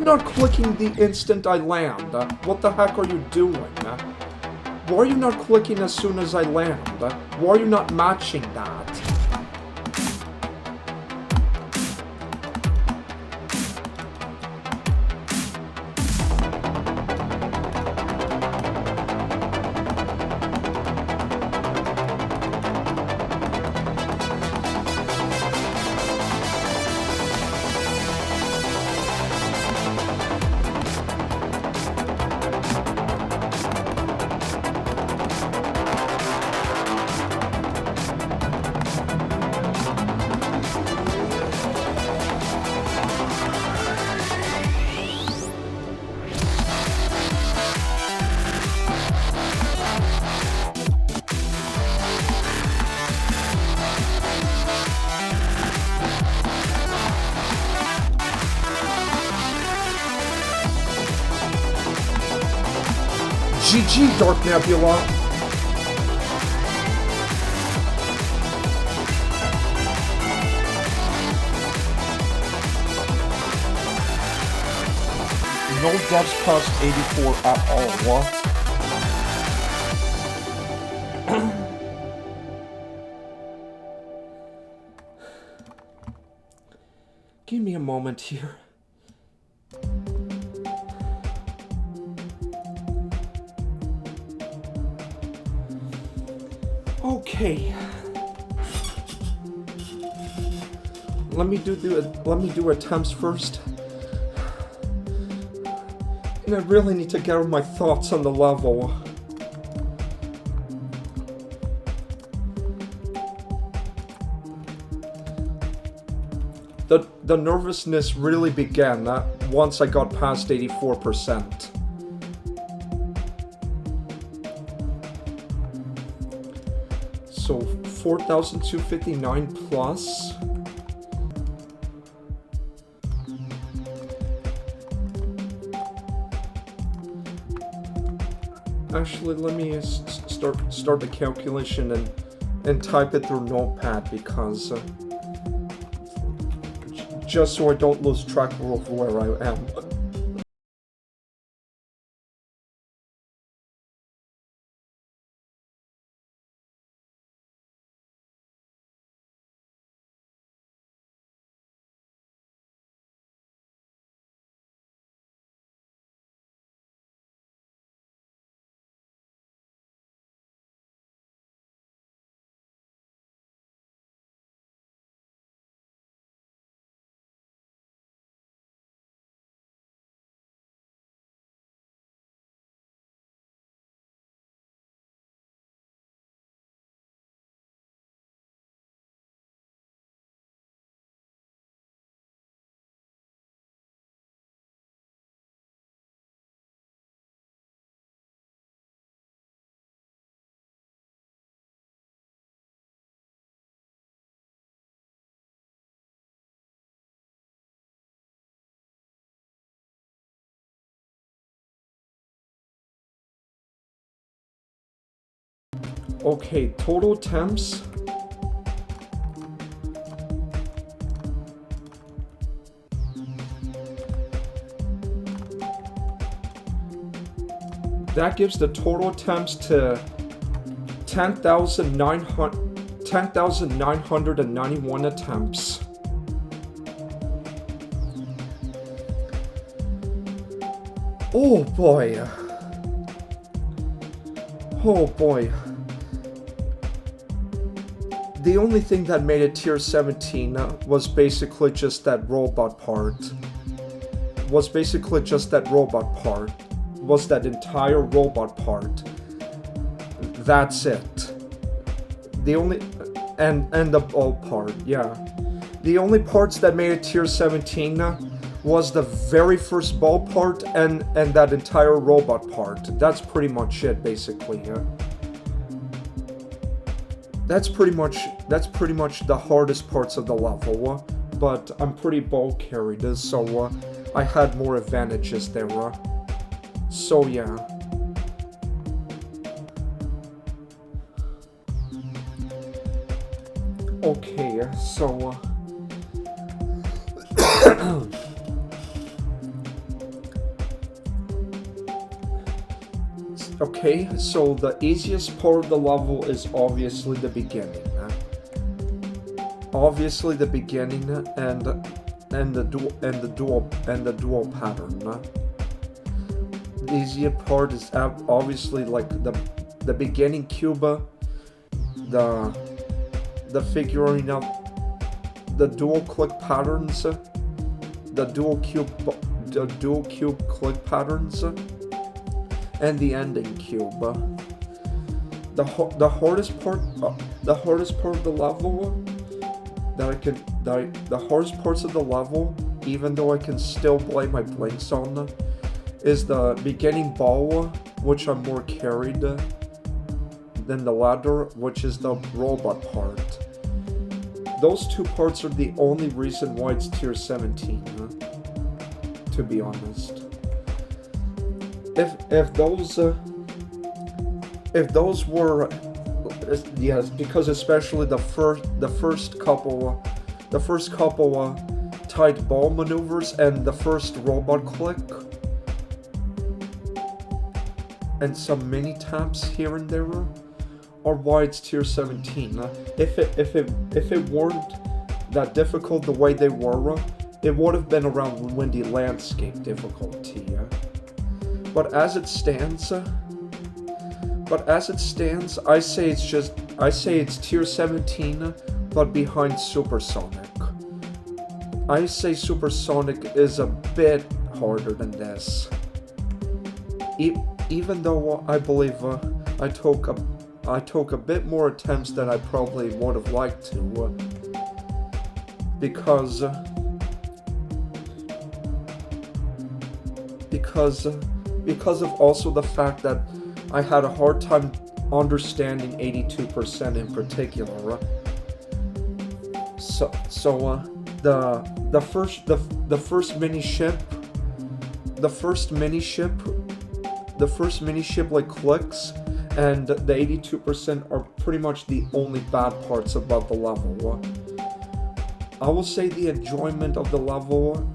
Not clicking the instant I land. What the heck are you doing? Why are you not clicking as soon as I land? Why are you not matching that? GG, Dark Nebula. No depths past 84 at all. Give me a moment here. Okay. Let me do attempts first. And I really need to gather my thoughts on the level. The nervousness really began once I got past 84%. So 4,259 plus. Actually, let me start the calculation and type it through Notepad because just so I don't lose track of where I am. Okay, total attempts. That gives the total attempts to 10,991 attempts. Oh boy. Oh boy. The only thing that made it tier 17 was basically just that robot part. Was that entire robot part. That's it. The only... And the ball part, yeah. The only parts that made it tier 17 was the very first ball part and that entire robot part. That's pretty much it, basically, yeah. That's pretty much the hardest parts of the level, but I'm pretty ball carried, so I had more advantages there. So yeah. Okay, so Okay, so the easiest part of the level is obviously the beginning. Obviously the beginning and the dual pattern. The easier part is obviously like the beginning cube, the figuring out the dual click patterns, the dual cube click patterns, and the ending cube. The hardest part of the level the hardest parts of the level, even though I can still blame my blinks on, is the beginning ball, which I'm more carried than the ladder, which is the robot part. Those two parts are the only reason why it's tier 17, to be honest. If those were, yes, because especially the first couple tight ball maneuvers and the first robot click and some mini taps here and there are why it's tier 17. If it weren't that difficult the way they were, it would have been around Windy Landscape difficulty. But as it stands, I say it's tier 17, but behind Supersonic. I say Supersonic is a bit harder than this. Even though I believe I took a bit more attempts than I probably would have liked to, because of also the fact that I had a hard time understanding 82% in particular. So the first mini ship like clicks, and the 82% are pretty much the only bad parts about the level. I will say the enjoyment of the level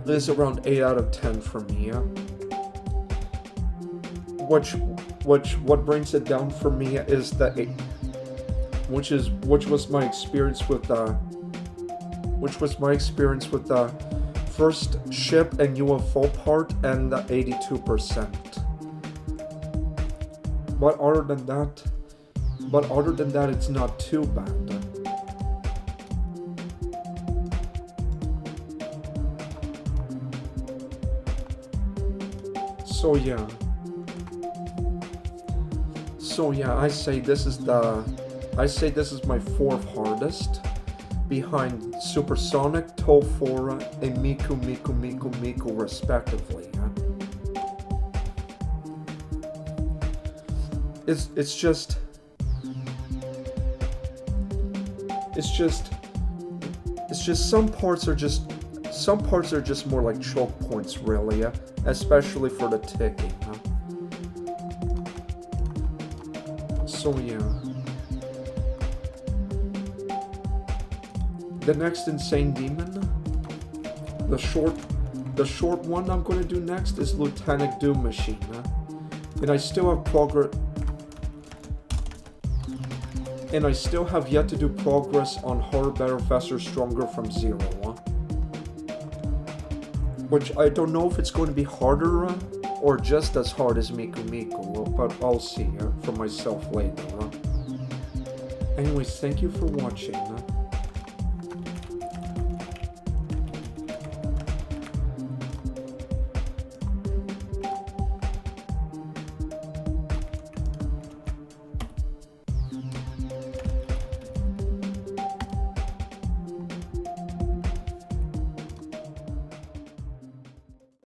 is around 8 out of 10 for me. What brings it down for me is the 8, which was my experience with the first ship and UFO part and the 82%. But other than that, it's not too bad. So yeah, I say this is my fourth hardest, behind Supersonic, Tofora, and Miku respectively. It's just some parts are just more like choke points, really, especially for the ticking. So yeah. The next insane demon, the short one I'm going to do next is Lieutenant Doom Machine, and I still have yet to do progress on Harder, Better, Faster, Stronger from Zero, which I don't know if it's going to be harder or just as hard as Miku, but I'll see for myself later. Anyways, thank you for watching.